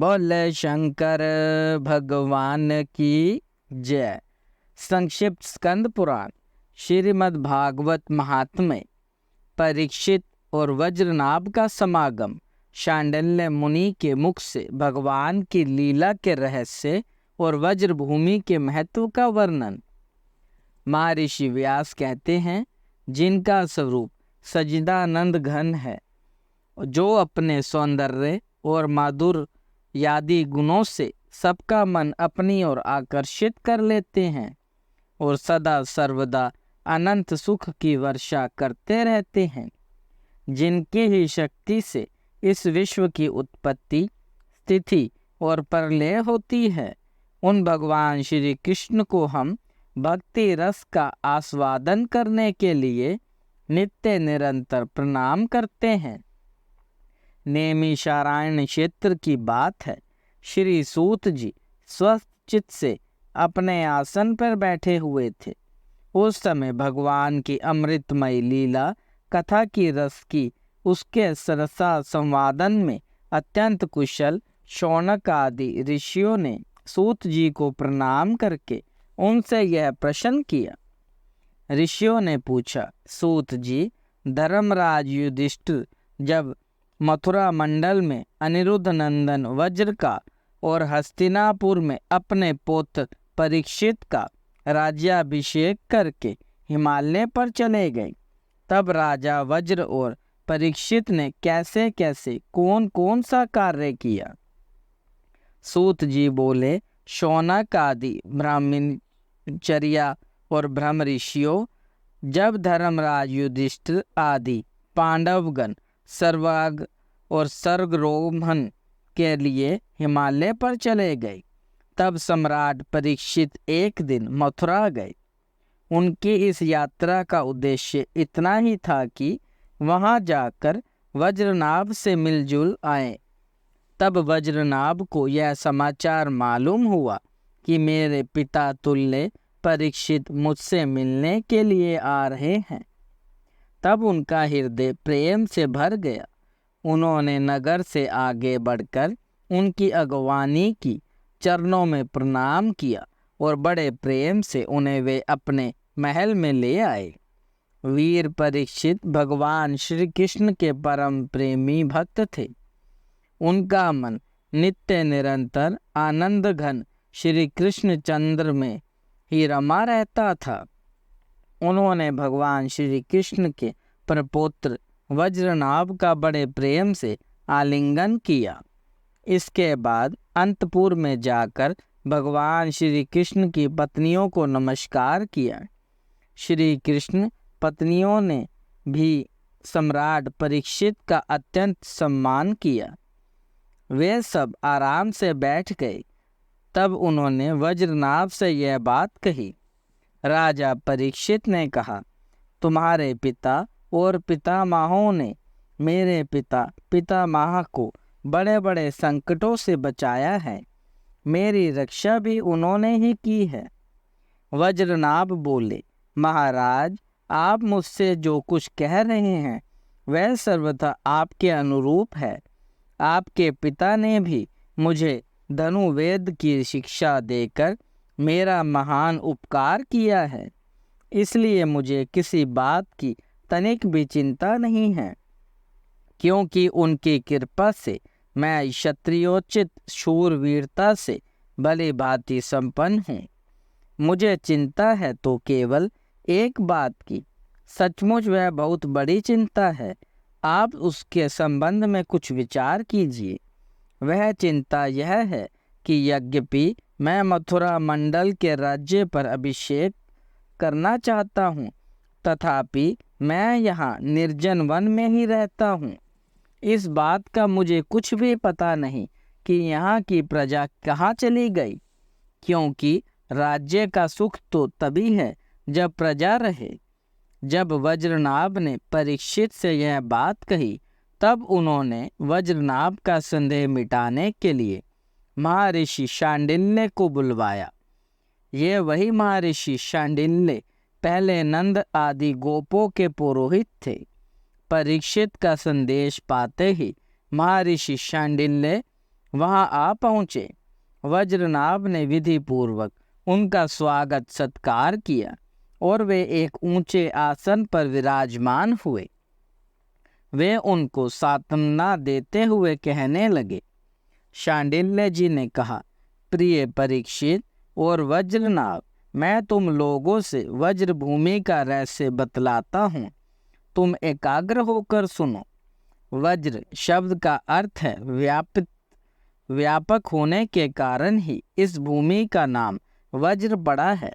बोले शंकर भगवान की जय। संक्षिप्त स्कंद पुराण श्रीमद् भागवत महात्म्य। परीक्षित और वज्रनाभ का समागम। शांडिल्य मुनि के मुख से भगवान की लीला के रहस्य और वज्रभूमि के महत्व का वर्णन। महर्षि व्यास कहते हैं, जिनका स्वरूप सच्चिदानंद घन है, जो अपने सौंदर्य और माधुर्य यादि गुणों से सबका मन अपनी ओर आकर्षित कर लेते हैं और सदा सर्वदा अनंत सुख की वर्षा करते रहते हैं, जिनकी ही शक्ति से इस विश्व की उत्पत्ति, स्थिति और प्रलय होती है, उन भगवान श्री कृष्ण को हम भक्ति रस का आस्वादन करने के लिए नित्य निरंतर प्रणाम करते हैं। नैमिषारण्य क्षेत्र की बात है। श्री सूत जी स्वस्थ चित्त से अपने आसन पर बैठे हुए थे। उस समय भगवान की अमृतमय लीला कथा की रस की उसके सरसा संवादन में अत्यंत कुशल शौनक आदि ऋषियों ने सूत जी को प्रणाम करके उनसे यह प्रश्न किया। ऋषियों ने पूछा, सूत जी, धर्मराज युधिष्ठिर जब मथुरा मंडल में अनिरुद्ध नंदन वज्र का और हस्तिनापुर में अपने पुत्र परीक्षित का राज्याभिषेक करके हिमालय पर चले गए, तब राजा वज्र और परीक्षित ने कैसे कैसे कौन कौन सा कार्य किया। सूत जी बोले, शौनक आदि ब्राह्मणचर्या और ब्रह्म ऋषियों, जब धर्मराज युधिष्ठिर आदि पांडवगण सर्वाग और सर्गरोहण के लिए हिमालय पर चले गए, तब सम्राट परीक्षित एक दिन मथुरा गए। उनकी इस यात्रा का उद्देश्य इतना ही था कि वहां जाकर वज्रनाभ से मिलजुल आए। तब वज्रनाभ को यह समाचार मालूम हुआ कि मेरे पिता तुल्य परीक्षित मुझसे मिलने के लिए आ रहे हैं। तब उनका हृदय प्रेम से भर गया। उन्होंने नगर से आगे बढ़कर उनकी अगवानी की, चरणों में प्रणाम किया और बड़े प्रेम से उन्हें वे अपने महल में ले आए। वीर परीक्षित भगवान श्री कृष्ण के परम प्रेमी भक्त थे। उनका मन नित्य निरंतर आनंद घन श्री कृष्ण चंद्र में ही रमा रहता था। उन्होंने भगवान श्री कृष्ण के प्रपौत्र वज्रनाभ का बड़े प्रेम से आलिंगन किया। इसके बाद अंतपुर में जाकर भगवान श्री कृष्ण की पत्नियों को नमस्कार किया। श्री कृष्ण पत्नियों ने भी सम्राट परीक्षित का अत्यंत सम्मान किया। वे सब आराम से बैठ गए। तब उन्होंने वज्रनाभ से यह बात कही। राजा परीक्षित ने कहा, तुम्हारे पिता और पितामहों ने मेरे पितामह को बड़े बड़े संकटों से बचाया है। मेरी रक्षा भी उन्होंने ही की है। वज्रनाभ बोले, महाराज, आप मुझसे जो कुछ कह रहे हैं वह सर्वथा आपके अनुरूप है। आपके पिता ने भी मुझे धनुर्वेद की शिक्षा देकर मेरा महान उपकार किया है, इसलिए मुझे किसी बात की तनिक भी चिंता नहीं है, क्योंकि उनकी कृपा से मैं क्षत्रियोचित शूरवीरता से भली भांति संपन्न हूँ। मुझे चिंता है तो केवल एक बात की, सचमुच वह बहुत बड़ी चिंता है। आप उसके संबंध में कुछ विचार कीजिए। वह चिंता यह है कि यद्यपि मैं मथुरा मंडल के राज्य पर अभिषेक करना चाहता हूँ, तथापि मैं यहाँ निर्जन वन में ही रहता हूँ। इस बात का मुझे कुछ भी पता नहीं कि यहाँ की प्रजा कहाँ चली गई, क्योंकि राज्य का सुख तो तभी है जब प्रजा रहे। जब वज्रनाभ ने परीक्षित से यह बात कही, तब उन्होंने वज्रनाभ का संदेह मिटाने के लिए महर्षि शांडिल्य को बुलवाया। ये वही महर्षि शांडिल्य पहले नंद आदि गोपों के पुरोहित थे। परीक्षित का संदेश पाते ही महर्षि शांडिल्य वहां आ पहुँचे। वज्रनाभ ने विधि पूर्वक उनका स्वागत सत्कार किया और वे एक ऊंचे आसन पर विराजमान हुए। वे उनको सांत्वना देते हुए कहने लगे। शांडिल्य जी ने कहा, प्रिय परीक्षित और वज्रनाभ, मैं तुम लोगों से वज्र भूमि का रहस्य बतलाता हूँ, तुम एकाग्र होकर सुनो। वज्र शब्द का अर्थ है व्यापक होने के कारण ही इस भूमि का नाम वज्र पड़ा है।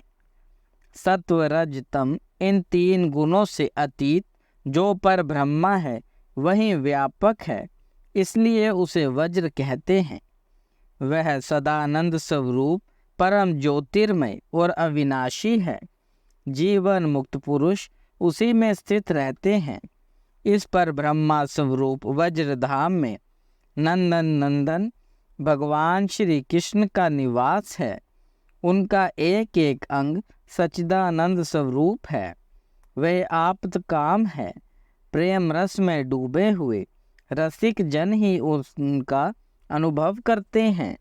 सत्व रज तम इन तीन गुणों से अतीत जो पर ब्रह्मा है वही व्यापक है, इसलिए उसे वज्र कहते हैं। वह सदानंद स्वरूप परम ज्योतिर्मय और अविनाशी है। जीवन मुक्त पुरुष उसी में स्थित रहते हैं। इस पर ब्रह्मा स्वरूप वज्रधाम में नंदन नंदन भगवान श्री कृष्ण का निवास है। उनका एक एक अंग सच्चिदानंद स्वरूप है। वे आप्त काम है। प्रेम रस में डूबे हुए रसिक जन ही उनका अनुभव करते हैं।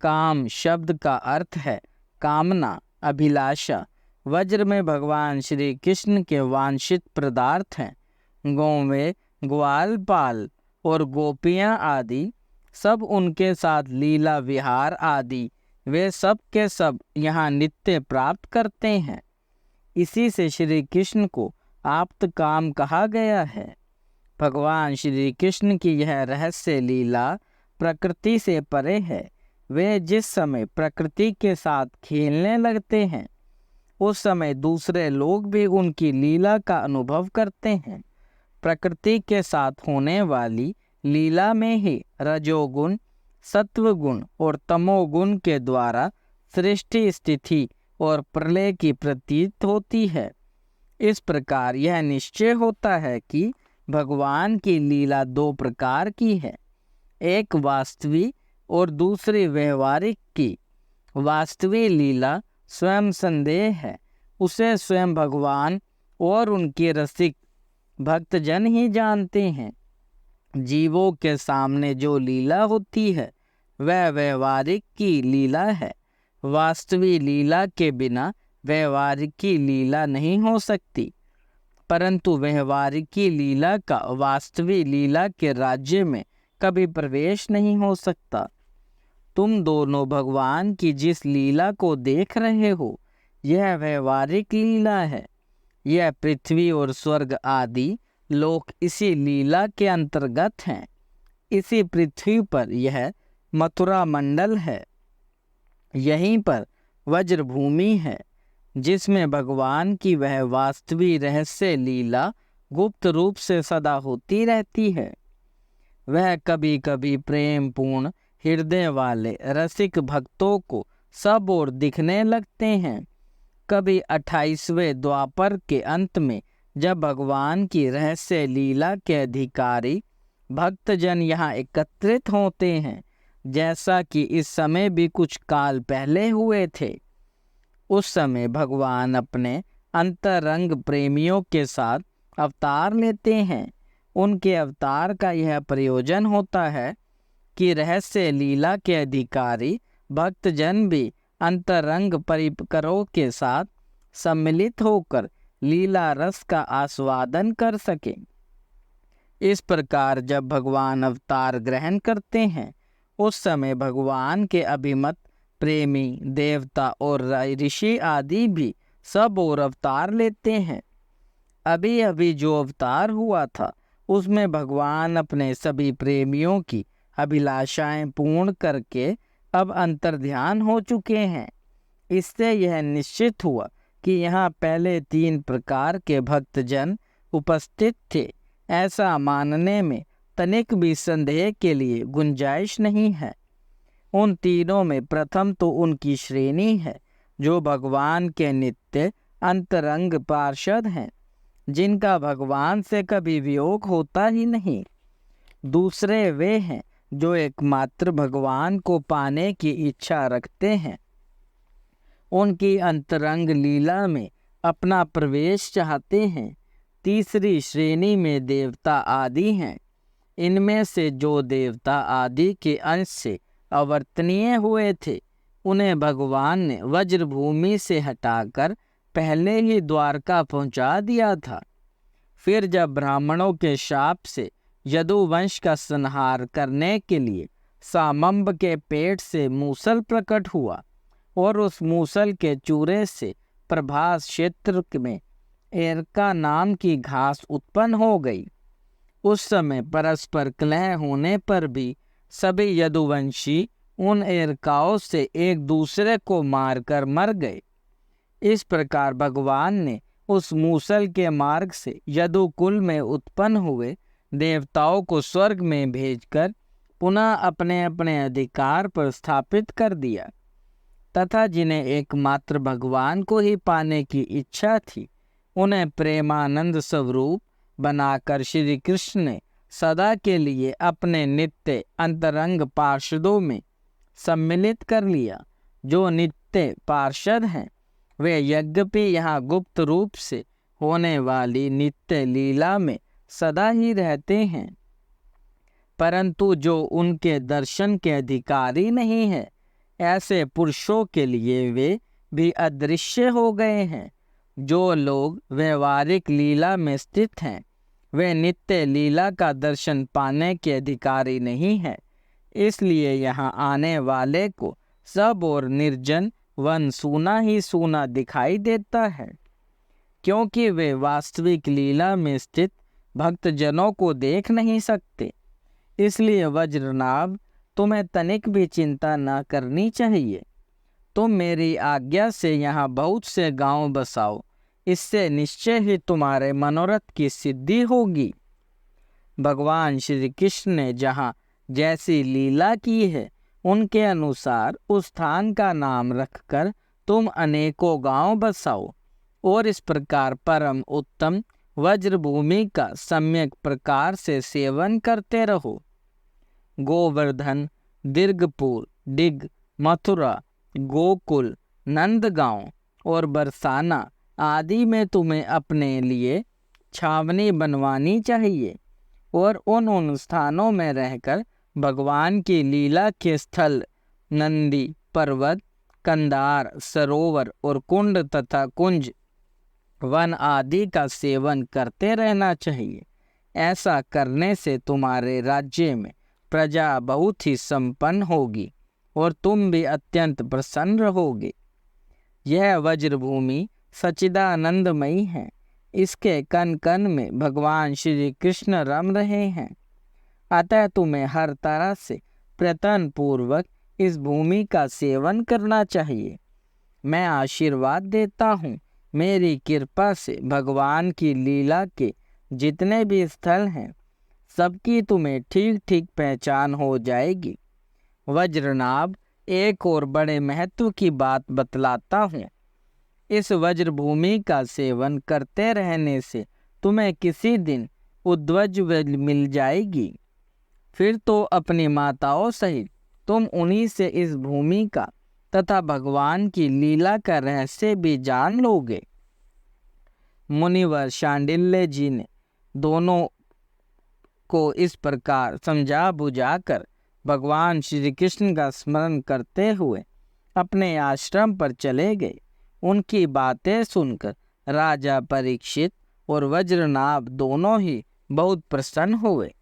काम शब्द का अर्थ है कामना, अभिलाषा। वज्र में भगवान श्री कृष्ण के वांछित पदार्थ हैं। गौवें, ग्वालपाल और गोपियां आदि सब उनके साथ लीला विहार आदि वे सब के सब यहाँ नित्य प्राप्त करते हैं। इसी से श्री कृष्ण को आप्त काम कहा गया है। भगवान श्री कृष्ण की यह रहस्य लीला प्रकृति से परे है। वे जिस समय प्रकृति के साथ खेलने लगते हैं उस समय दूसरे लोग भी उनकी लीला का अनुभव करते हैं। प्रकृति के साथ होने वाली लीला में ही रजोगुण, सत्वगुण और तमोगुण के द्वारा सृष्टि, स्थिति और प्रलय की प्रतीत होती है। इस प्रकार यह निश्चय होता है कि भगवान की लीला दो प्रकार की है, एक वास्तविक और दूसरी व्यवहारिक की। वास्तविक लीला स्वयं संदेह है, उसे स्वयं भगवान और उनके रसिक भक्तजन ही जानते हैं। जीवों के सामने जो लीला होती है वह व्यवहारिक की लीला है। वास्तविक लीला के बिना व्यवहारिक की लीला नहीं हो सकती, परंतु व्यवहारिक की लीला का वास्तविक लीला के राज्य में कभी प्रवेश नहीं हो सकता। तुम दोनों भगवान की जिस लीला को देख रहे हो यह व्यवहारिक लीला है। यह पृथ्वी और स्वर्ग आदि लोक इसी लीला के अंतर्गत हैं। इसी पृथ्वी पर यह मथुरा मंडल है। यहीं पर वज्र भूमि है जिसमें भगवान की वह वास्तविक रहस्य लीला गुप्त रूप से सदा होती रहती है। वह कभी कभी प्रेम पूर्ण हृदय वाले रसिक भक्तों को सब ओर दिखने लगते हैं। कभी 28वें द्वापर के अंत में जब भगवान की रहस्य लीला के अधिकारी भक्तजन यहाँ एकत्रित होते हैं, जैसा कि इस समय भी कुछ काल पहले हुए थे, उस समय भगवान अपने अंतरंग प्रेमियों के साथ अवतार लेते हैं। उनके अवतार का यह प्रयोजन होता है कि रहस्य लीला के अधिकारी भक्तजन भी अंतरंग परिकरों के साथ सम्मिलित होकर लीला रस का आस्वादन कर सके। इस प्रकार जब भगवान अवतार ग्रहण करते हैं उस समय भगवान के अभिमत प्रेमी देवता और ऋषि आदि भी सब और अवतार लेते हैं। अभी अभी जो अवतार हुआ था उसमें भगवान अपने सभी प्रेमियों की अभिलाषाएं पूर्ण करके अब अंतर्ध्यान हो चुके हैं। इससे यह निश्चित हुआ कि यहाँ पहले 3 प्रकार के भक्तजन उपस्थित थे। ऐसा मानने में तनिक भी संदेह के लिए गुंजाइश नहीं है। उन तीनों में प्रथम तो उनकी श्रेणी है जो भगवान के नित्य अंतरंग पार्षद हैं, जिनका भगवान से कभी वियोग होता ही नहीं। दूसरे वे हैं जो एकमात्र भगवान को पाने की इच्छा रखते हैं, उनकी अंतरंग लीला में अपना प्रवेश चाहते हैं। तीसरी श्रेणी में देवता आदि हैं। इनमें से जो देवता आदि के अंश से अवर्तनीय हुए थे उन्हें भगवान ने वज्र भूमि से हटाकर पहले ही द्वारका पहुंचा दिया था। फिर जब ब्राह्मणों के शाप से यदुवंश का संहार करने के लिए सामंब के पेट से मूसल प्रकट हुआ और उस मूसल के चूरे से प्रभास क्षेत्र में एरका नाम की घास उत्पन्न हो गई, उस समय परस्पर कलह होने पर भी सभी यदुवंशी उन एरकाओं से एक दूसरे को मारकर मर गए। इस प्रकार भगवान ने उस मूसल के मार्ग से यदुकुल में उत्पन्न हुए देवताओं को स्वर्ग में भेजकर पुनः अपने अपने अधिकार पर स्थापित कर दिया तथा जिन्हें एकमात्र भगवान को ही पाने की इच्छा थी उन्हें प्रेमानंद स्वरूप बनाकर श्री कृष्ण ने सदा के लिए अपने नित्य अंतरंग पार्षदों में सम्मिलित कर लिया। जो नित्य पार्षद हैं वे यद्यपि यहाँ गुप्त रूप से होने वाली नित्य लीला में सदा ही रहते हैं, परंतु जो उनके दर्शन के अधिकारी नहीं है ऐसे पुरुषों के लिए वे भी अदृश्य हो गए हैं। जो लोग व्यवहारिक लीला में स्थित हैं वे नित्य लीला का दर्शन पाने के अधिकारी नहीं है, इसलिए यहाँ आने वाले को सब और निर्जन वन सूना ही सूना दिखाई देता है, क्योंकि वे वास्तविक लीला में स्थित भक्तजनों को देख नहीं सकते। इसलिए वज्रनाभ तुम्हें तनिक भी चिंता न करनी चाहिए। तुम मेरी आज्ञा से यहाँ बहुत से गांव बसाओ, इससे निश्चय ही तुम्हारे मनोरथ की सिद्धि होगी। भगवान श्री कृष्ण ने जहाँ जैसी लीला की है उनके अनुसार उस स्थान का नाम रखकर तुम अनेकों गांव बसाओ और इस प्रकार परम उत्तम वज्र भूमि का सम्यक प्रकार से सेवन करते रहो। गोवर्धन, दीर्घपुर, डिग, मथुरा, गोकुल, नंदगांव और बरसाना आदि में तुम्हें अपने लिए छावनी बनवानी चाहिए और उन स्थानों में रहकर भगवान की लीला के स्थल नंदी पर्वत, कंधार, सरोवर और कुंड तथा कुंज वन आदि का सेवन करते रहना चाहिए। ऐसा करने से तुम्हारे राज्य में प्रजा बहुत ही संपन्न होगी और तुम भी अत्यंत प्रसन्न रहोगे। यह वज्रभूमि सच्चिदानंदमयी है, इसके कण कण में भगवान श्री कृष्ण रम रहे हैं, अतः तुम्हें हर तरह से प्रयत्न पूर्वक इस भूमि का सेवन करना चाहिए। मैं आशीर्वाद देता हूँ, मेरी कृपा से भगवान की लीला के जितने भी स्थल हैं सबकी तुम्हें ठीक ठीक पहचान हो जाएगी। वज्रनाभ, एक और बड़े महत्व की बात बतलाता हूँ। इस वज्र भूमि का सेवन करते रहने से तुम्हें किसी दिन उद्वज मिल जाएगी। फिर तो अपनी माताओं सहित तुम उन्हीं से इस भूमि का तथा भगवान की लीला का रहस्य भी जान लोगे। मुनिवर शांडिल्य जी ने दोनों को इस प्रकार समझा बुझाकर भगवान श्री कृष्ण का स्मरण करते हुए अपने आश्रम पर चले गए। उनकी बातें सुनकर राजा परीक्षित और वज्रनाभ दोनों ही बहुत प्रसन्न हुए।